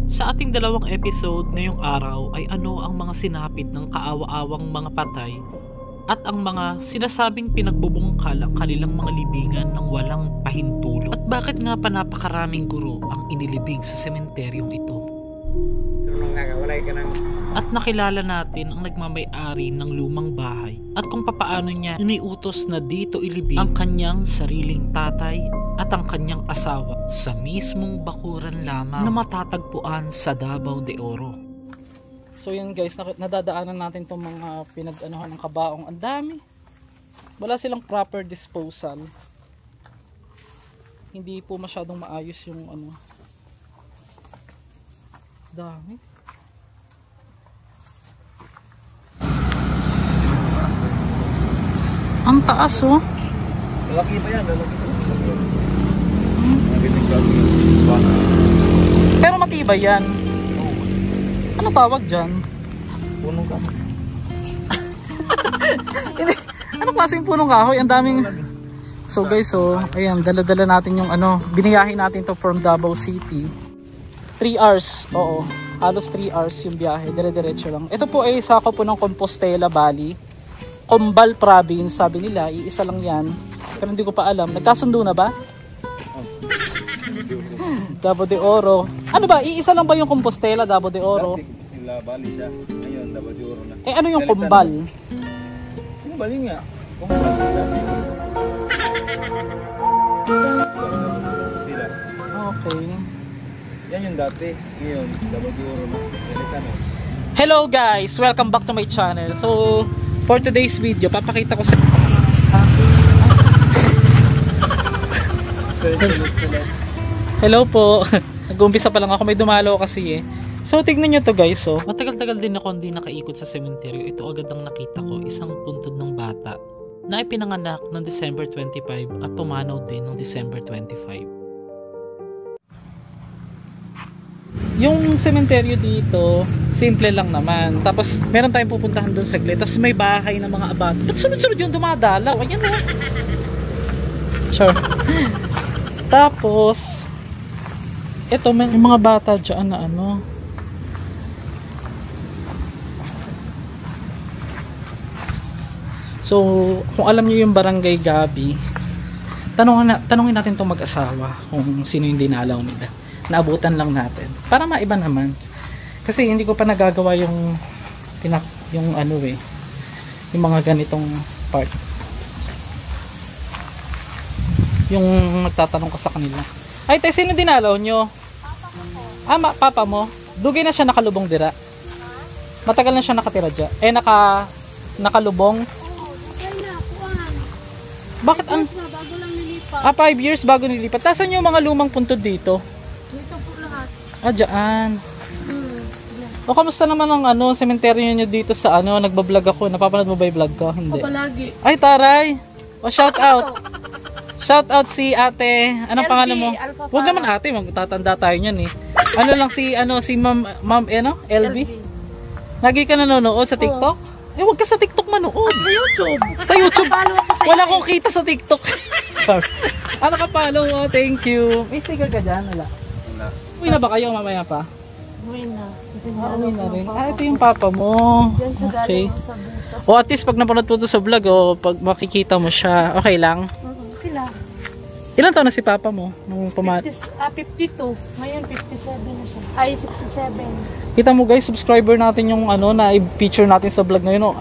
Sa ating dalawang episode ngayong araw ay ano ang mga sinapit ng kaawa-awang mga patay at ang mga sinasabing pinagbubungkal ang kanilang mga libingan ng walang pahintulot. At bakit nga pa napakaraming guro ang inilibing sa sementeryong ito? At nakilala natin ang nagmamay-ari ng lumang bahay at kung papaano niya iniutos na dito ilibing ang kanyang sariling tatay at ang kanyang asawa sa mismong bakuran lamang na matatagpuan sa Davao de Oro. So yun guys, nadadaanan natin itong mga pinag-anuhan ng kabaong. Ang dami. Wala silang proper disposal. Hindi po masyadong maayos yung ano. Dami. Ang taas oh. Lalaki pa yan, lalaki pa. Pero matibay yan. Ano tawag dyan? Punong kahoy. Anong klaseng punong kahoy? Ang daming... So guys, so ayan, dala-dala natin yung ano, biniyahin natin to from Davao City. 3 hours, oo. Halos 3 hours yung biyahe, dire-diretso lang. Ito po ay sako po ng Compostela Valley. Combal Province, sabi nila, iisa lang yan. Pero hindi ko pa alam. Nagkasundo na ba? Davao de Oro. Ano ba? Iisa lang ba yung Compostela, Davao de Oro? Dati Compostela Valley siya. Ngayon, Davao de Oro na. Eh ano yung Combal? Combal yun nga. Combal siya. Okay. Yan yung dati. Ngayon, Davao de Oro na. Delikano. Hello guys! Welcome back to my channel. So, for today's video, papakita ko sa... Hello po. Nag-umpisa pa lang ako, may dumalo kasi eh. So tignan nyo to guys oh. Matagal-tagal din ako hindi nakaikot sa sementeryo. Ito agad ang nakita ko, isang puntod ng bata na ipinanganak ng December 25 at pumanaw din ng December 25. Yung sementeryo dito, simple lang naman. Tapos meron tayong pupuntahan doon saglit. Tapos may bahay ng mga abato. Ba't sunod-sunod yung dumadalaw? Ayan oh. Sure. Tapos ito may mga bata dyan na ano. So kung alam niyo yung Barangay Gabi, tanungin natin itong mag-asawa kung sino yung dinalaw nila. Naabutan lang natin para maiba naman. Kasi hindi ko pa nagagawa yung ano eh, yung mga ganitong part. Yung magtatanong ko sa kanila. Ay, te, sino dinalaw nyo? Papa ko. Papa mo? Dugay na siya nakalubong dira. Matagal na siya nakatira dyan. Eh, nakalubong? Oo, tagal na. Kuwan. Bakit 5 years na, bago lang nilipat. 5 years bago nilipat. Tasan yung mga lumang puntod dito? Dito po lahat. Dyan. Yeah. O, kamusta naman ang ano, sementeryo nyo dito sa ano, nagbablog ako. Napapanood mo ba yung vlog ko? Hindi. Ako palagi. Ay, taray! O, shout out! Shout out si ate, anong LB, pangalan mo? Alpha Huwag naman ate, magtatanda tayo niyan eh. Ano lang si ma'am LB? Lagi ka nanonood sa TikTok? Eh, wag ka sa TikTok manood. Sa YouTube. Sa YouTube. Follow ako sa Wala akong kita sa TikTok. Sorry. Ano ka follow? Oh, thank you. May sticker ka dyan? Wala. Wala. Uwi na ba kayo mamaya pa? Uwi na. Uwi na rin. Ito yung papa mo. Diyan siya Okay. galing sa butas. O at least pag napanood po ito sa vlog, pag makikita mo siya, okay lang. Kila. Ilan taon na si papa mo? Nung 52. Ngayon 57 na siya. Ay, 67. Kita mo guys, subscriber natin yung ano na i-feature natin sa vlog ngayon. Oh.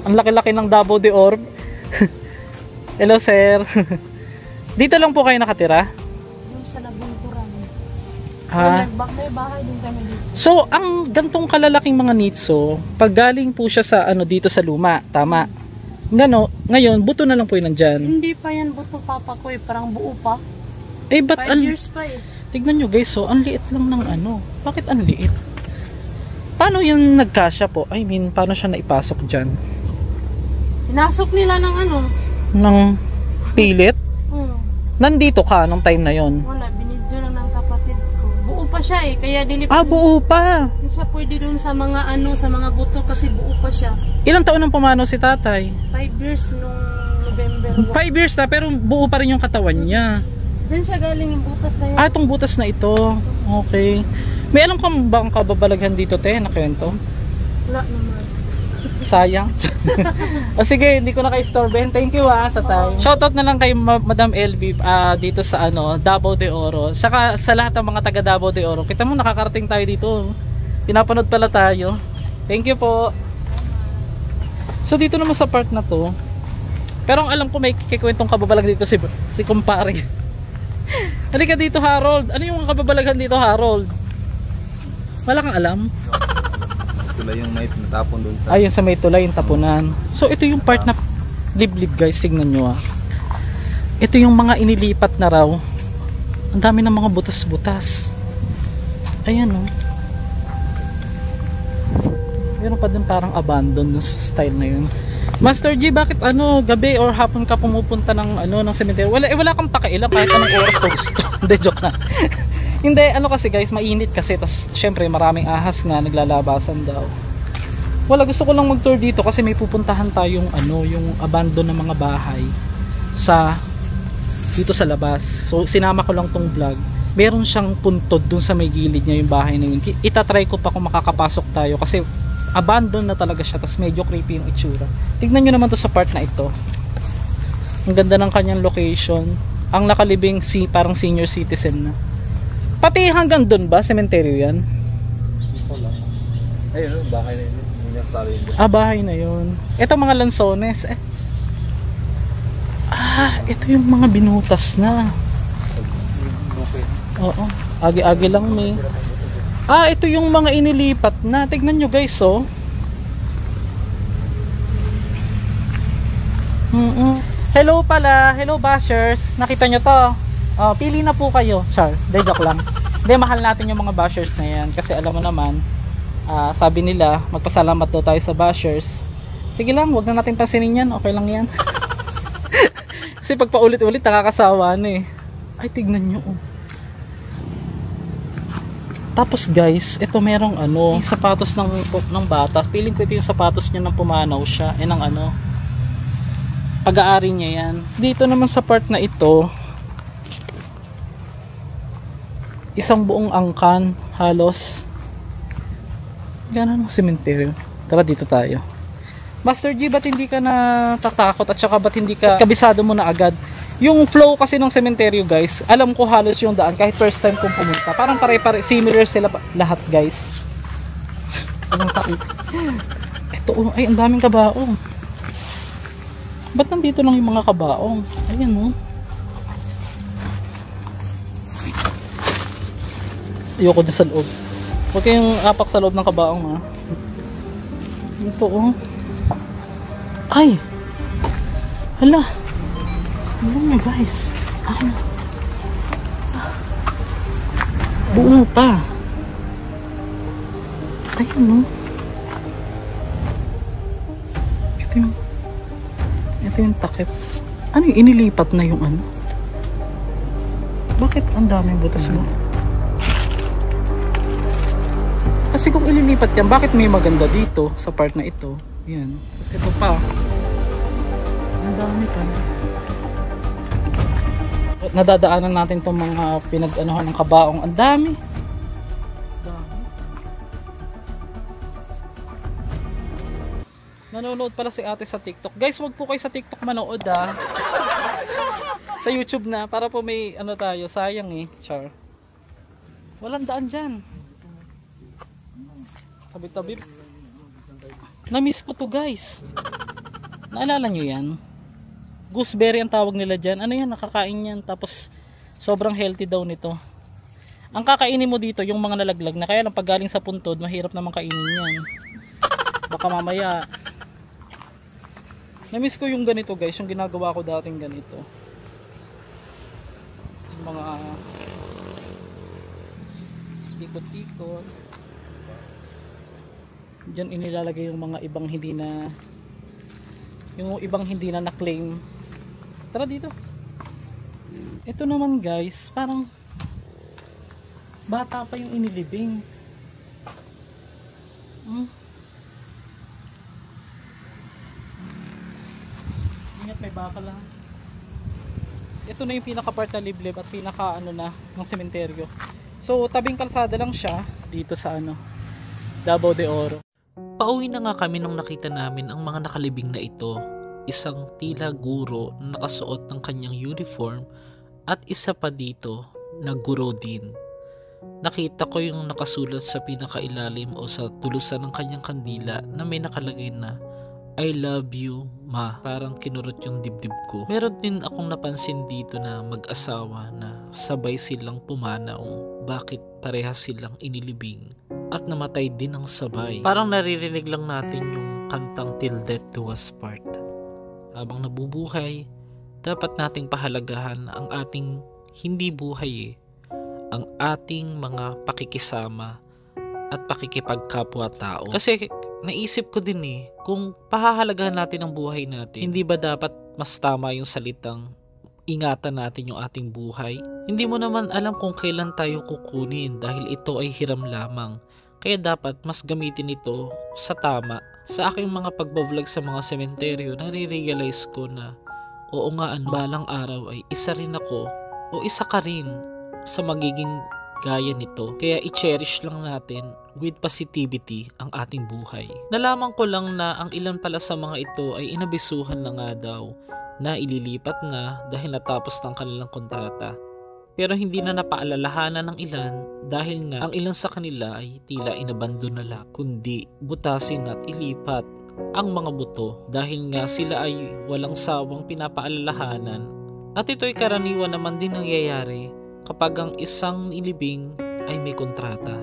Ang laki-laki ng Davao de Oro. Hello sir. Dito lang po kayo nakatira? Yung sa Nabungkuran. May bahay din kami dito. So, ang gantong kalalaking mga nitso, pag galing po siya sa ano dito sa luma, tama? Ngayon, buto na lang po yun nandyan. Hindi pa yan buto papa ko eh. Parang buo pa. Eh, ba't 5 years pa eh. tignan nyo guys, so, ang liit lang ng ano. Bakit ang liit? Paano yun nagkasya po? I mean, paano siya naipasok dyan? Pinasok nila ng ano? Ng pilit? Nandito ka nung time na yon? Wala, binidyo lang ng kapatid ko. Buo pa siya eh, kaya dili Ah, buo pa! Hindi siya pwede dun sa mga ano, sa mga buto kasi buo pa siya. Ilang taon ang pumanaw si tatay? 5 years nung November 1. 5 years na, pero buo pa rin yung katawan niya. Diyan siya galing yung butas na yan. Ah, itong butas na ito. Okay. May alam ka bang kababalaghan dito, te, na kwento? Wala naman. Sayang. O sige, hindi ko na ka-istorben. Thank you sa time. Shoutout na lang kay Madam LB dito sa Davao de Oro. Saka sa lahat ng mga taga Davao de Oro. Kita mo, nakakarating tayo dito. Pinapanood pala tayo. Thank you po. So dito naman sa part na to, pero ang alam ko may kikwentong kababalag dito si kumpare. Halika dito, Harold. Ano yung kababalaghan dito, Harold? Wala kang alam? Sila yung may natapon doon sa... Ayun sa may tulay, yung tapunan. So ito yung part na liblib, guys. Tignan nyo Ito yung mga inilipat na raw. Ang dami ng mga butas-butas. Ayan Meron pa din parang abandon sa style na yun. Master G, bakit gabi or hapon ka pumupunta ng cemetery? Wala kang pakailan kahit anong oras ko gusto. Hindi, joke na. Hindi, kasi guys, mainit kasi. Tas syempre maraming ahas nga naglalabasan daw. Gusto ko lang mag-tour dito kasi may pupuntahan tayong yung abandon ng mga bahay dito sa labas. So sinama ko lang tong vlog. Meron siyang puntod dun sa may gilid niya yung bahay na yun. Itatry ko pa kung makakapasok tayo kasi abandon na talaga siya, tas medyo creepy yung itsura. Tignan nyo naman to sa part na ito. Ang ganda ng kanyang location. Ang nakalibing parang senior citizen na. Pati hanggang dun ba? Sementeryo yan? Ayun, bahay na yun. Bahay na yun. Ito mga lansones. Ito yung mga binutas na. Oo. Agi-agi lang may. Ito yung mga inilipat na. Tignan nyo guys, Hello pala. Hello bashers. Nakita nyo to. Pili na po kayo. Char, joke lang. Hindi, mahal natin yung mga bashers na yan. Kasi alam mo naman, sabi nila, magpasalamat daw tayo sa bashers. Sige lang, wag na natin pasinin yan. Okay lang yan. Kasi pag paulit-ulit, nakakasawa na Ay, tignan nyo Tapos guys, ito merong yung sapatos ng bata. Feeling ko ito yung sapatos niya nang pumanaw siya. Ng pag-aari niya yan. Dito naman sa part na ito, isang buong angkan, halos. Gano'n ang sementeryo. Tara dito tayo. Master G, ba't hindi ka natatakot at saka ba't hindi ka kabisado mo na agad? Yung flow kasi ng sementeryo guys, alam ko halos yung daan kahit first time kong pumunta. Parang pare-pare, similar sila lahat guys. Ito ay ang daming kabaong. Ba't nandito lang yung mga kabaong? Ayan Ayoko dyan sa loob. Huwag kayong apak sa loob ng kabaong Ito Ay! Hala! Alam nyo guys, buo pa. Ayun ito yung takip. Ano yung inilipat na yung Bakit ang daming butas mo? Kasi kung ililipat yan, bakit may maganda dito sa part na ito? Yan. Tapos ito pa. Ang dami to. Nadadaanan natin itong mga pinag-anuhan ng kabaong. Ang dami. Nanonood pala si ate sa TikTok. Guys, wag po kayo sa TikTok manood sa YouTube na para po may tayo. Sayang Char. Walang daan dyan. Tabi-tabi. Na-miss ko to guys. Naalala nyo yan? Gooseberry ang tawag nila dyan. Ano yan? Nakakain yan. Tapos sobrang healthy daw nito. Ang kakainin mo dito yung mga nalaglag na. Kaya lang pag galing sa puntod, mahirap naman kainin yan. Baka mamaya. Na-miss ko yung ganito guys. Yung ginagawa ko dating ganito. Yung mga ikot-ikot. Diyan inilalagay yung mga ibang hindi na na-claim. Tara dito. Ito naman guys, parang bata pa yung inilibing. Ingat, may baka lang. Ito na yung pinaka part na liblib at pinaka ng sementeryo. So tabing kalsada lang siya. dito sa ano, Davao de Oro. Pauwi na nga kami nung nakita namin ang mga nakalibing na ito. Isang tila guro na nakasuot ng kanyang uniform at isa pa dito na guro din. Nakita ko yung nakasulat sa pinakailalim o sa tulusan ng kanyang kandila na may nakalagay na I love you, ma. Parang kinurot yung dibdib ko. Meron din akong napansin dito na mag-asawa na sabay silang pumanaw. Bakit parehas silang inilibing at namatay din ang sabay. Parang naririnig lang natin yung kantang Till Death Do Us Part. Habang nabubuhay, dapat nating pahalagahan ang ating hindi buhay ang ating mga pakikisama at pakikipagkapwa-tao. Kasi naisip ko din kung pahahalagahan natin ang buhay natin, hindi ba dapat mas tama yung salitang ingatan natin yung ating buhay? Hindi mo naman alam kung kailan tayo kukunin dahil ito ay hiram lamang. Kaya dapat mas gamitin ito sa tama. Sa aking mga pagbablog sa mga sementeryo, nare-realize ko na oo nga, balang araw ay isa rin ako o isa ka rin sa magiging gaya nito. Kaya i-cherish lang natin with positivity ang ating buhay. Nalaman ko lang na ang ilan pala sa mga ito ay inabisuhan na nga daw na ililipat na dahil natapos ng kanilang kontrata. Pero hindi na napaalalahanan ng ilan dahil nga ang ilan sa kanila ay tila inabandon na lang, kundi butasin at ilipat ang mga buto dahil nga sila ay walang sawang pinapaalalahanan. At ito'y karaniwan naman din nangyayari kapag ang isang ilibing ay may kontrata.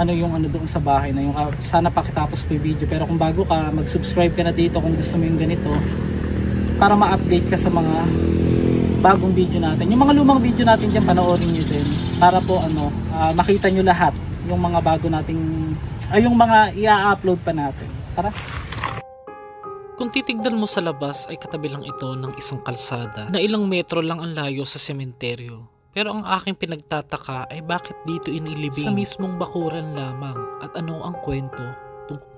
Ano yung ano doon sa bahay na yung sana pakitapos po yung video, pero kung bago ka, mag-subscribe ka na dito kung gusto mo yung ganito para ma-update ka sa mga bagong video natin. Yung mga lumang video natin dyan, panoorin nyo din para po makita nyo lahat yung mga bago nating yung mga i-upload pa natin. Tara. Kung titignan mo sa labas ay katabi lang ito ng isang kalsada na ilang metro lang ang layo sa sementeryo. Pero ang aking pinagtataka ay bakit dito inilibing sa mismong bakuran lamang at ano ang kwento.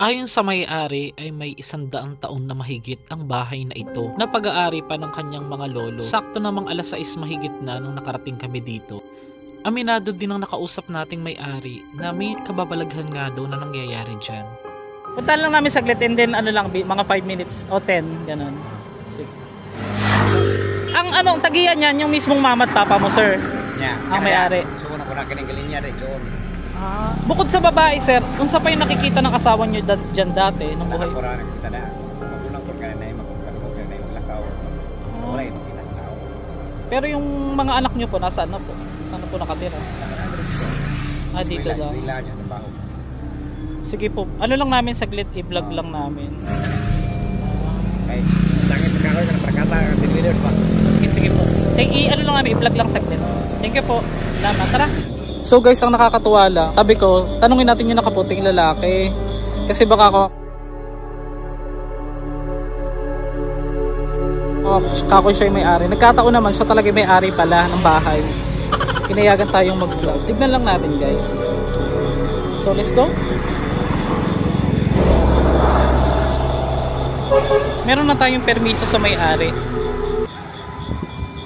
Ayon sa may-ari ay may 100 taon na mahigit ang bahay na ito na pag-aari pa ng kanyang mga lolo. Sakto namang alas 6 mahigit na nung nakarating kami dito. Aminado din ang nakausap nating may-ari na may kababalaghan nga daw na nangyayari dyan. Punta lang namin saglit and then mga 5 minutes o 10, ganun. Sige. Ang tagiyan niyan, yung mismong mama at papa mo, sir. Yeah, ang may-ari. So na ko na kining niya rin doon. Bukod sa babae, sir, kung sa pa yung nakikita ng asawa niyo dyan dati nung buhay. Ako rin nakita na. Magulang ko ka na magpapalog ka na yung lakaw. Wala yung makita ng tao. Pero yung mga anak niyo po, nasaan na po? Saan na po nakatira? Dito daw. Wala niya sa baho. Sige po, ano lang namin saglit, i-vlog lang namin. Okay, langit magkakaroon ng prakata ng videos pa. Sige po. Ano lang namin, i-vlog lang saglit. Thank you po. Salamat. Tara. So guys, ang nakakatuwa lang, sabi ko, tanungin natin yung nakaputing lalaki. Kasi baka kako siya yung may-ari. Nagkataon naman, siya talaga yung may-ari pala ng bahay. Pinayagan tayong mag-vlog. Tignan lang natin guys. So let's go. Meron na tayong permiso sa may-ari.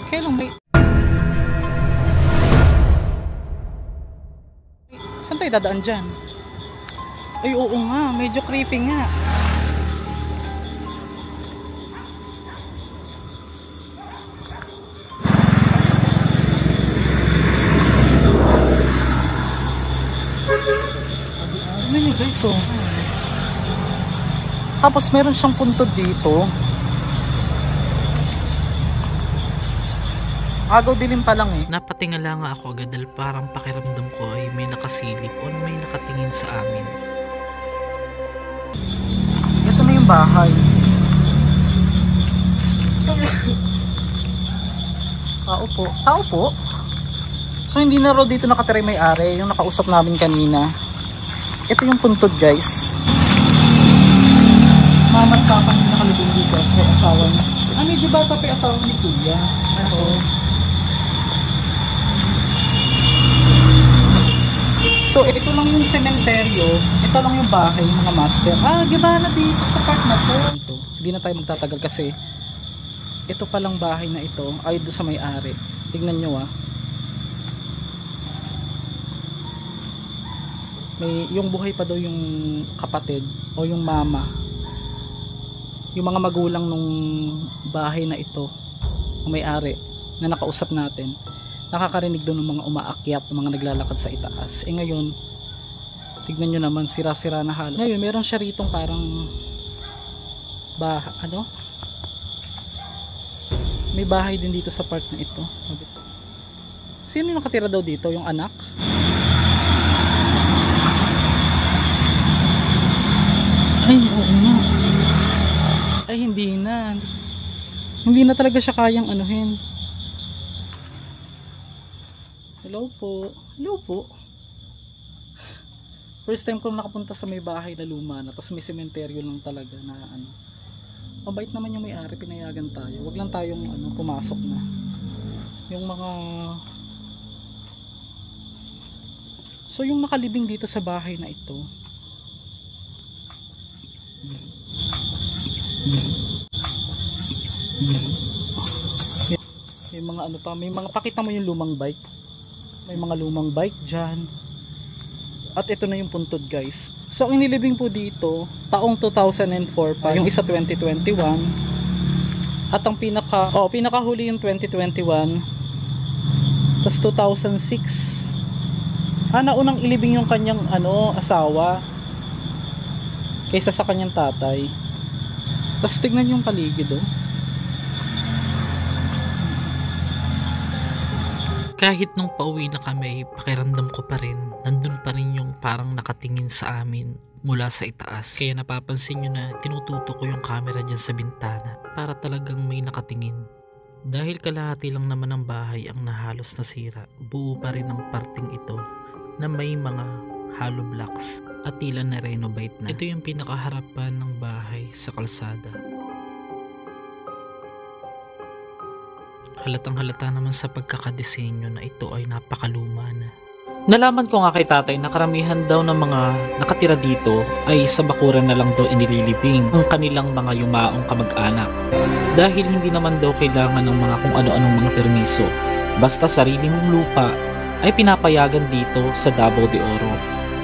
Kaya lang may... Saan tayo dadaan dyan? Ay oo nga, medyo creepy nga. Ano yun guys, oh. Tapos meron siyang puntod dito. Agaw dilim pa lang eh. Napatingala nga ako agad dahil parang pakiramdam ko ay may nakasilip o may nakatingin sa amin. Ito na yung bahay. Tao po. Tao po? So hindi na raw dito nakatira yung may-ari, yung nakausap namin kanina. Ito yung puntod guys. Mama at papa niya nakalibing dito may asawa niya. Medyo bata pa yung asawa ni Kuya. So ito lang yung sementeryo, ito lang yung bahay mga master. Giba na dito sa part na to. Hindi na tayo magtatagal kasi ito palang bahay na ito ay doon sa may-ari. Tignan nyo yung buhay pa daw yung kapatid o yung mama, yung mga magulang nung bahay na ito, ang may-ari na nakausap natin, nakakarinig doon ng mga umaakyat, ng mga naglalakad sa itaas. Ngayon, tignan nyo naman, sira-sira na halos. Ngayon, meron siya ritong parang may bahay din dito sa part na ito. Sino yung nakatira daw dito? Yung anak? Ay, oo nga. Ay, hindi na. Hindi na talaga siya kayang anuhin. Hello po. Hello po. First time ko nakapunta sa may bahay na luma na, tapos may sementeryo lang talaga na ano. Mabait naman yung may-ari, pinayagan tayo. Wag lang tayong pumasok na. Yung mga So yung nakalibing dito sa bahay na ito, may mga may mga, pakita mo yung lumang bike. May mga lumang bike dyan. At ito na yung puntod, guys. So ang inilibing po dito, taong 2004 pa, yung isa 2021. At ang pinakahuli yung 2021. Tas 2006. Naunang ilibing yung kanyang asawa kaysa sa kanyang tatay. Tas tignan yung paligid, oh. Kahit nung pauwi na kami, pakiramdam ko pa rin, nandun pa rin yung parang nakatingin sa amin mula sa itaas. Kaya napapansin nyo na tinututo ko yung camera dyan sa bintana para talagang may nakatingin. Dahil kalahati lang naman ng bahay ang nahalos nasira, buo pa rin ang parting ito na may mga hollow blocks at tila na renovate na. Ito yung pinakaharapan ng bahay sa kalsada. Halatang halata naman sa pagkakadisenyo na ito ay napakaluma na. Nalaman ko nga kay tatay na karamihan daw ng mga nakatira dito ay sa bakuran na lang daw inililibing ang kanilang mga yumaong kamag-anak. Dahil hindi naman daw kailangan ng mga kung ano-anong mga permiso. Basta sarili mong lupa ay pinapayagan dito sa Davao de Oro.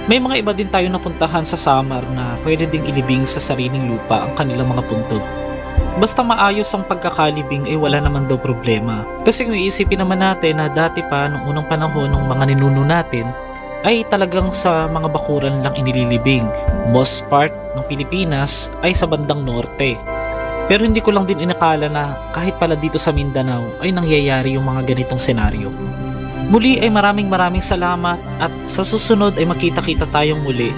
May mga iba din tayo napuntahan sa Samar na pwede ding ilibing sa sariling lupa ang kanilang mga puntod. Basta maayos ang pagkakalibing ay wala naman daw problema. Kasi kung iisipin naman natin na dati pa nung unang panahon ng mga ninuno natin ay talagang sa mga bakuran lang inililibing. Most part ng Pilipinas ay sa bandang norte. Pero hindi ko lang din inakala na kahit pala dito sa Mindanao ay nangyayari yung mga ganitong senaryo. Muli ay maraming salamat at sa susunod ay makita-kita tayong muli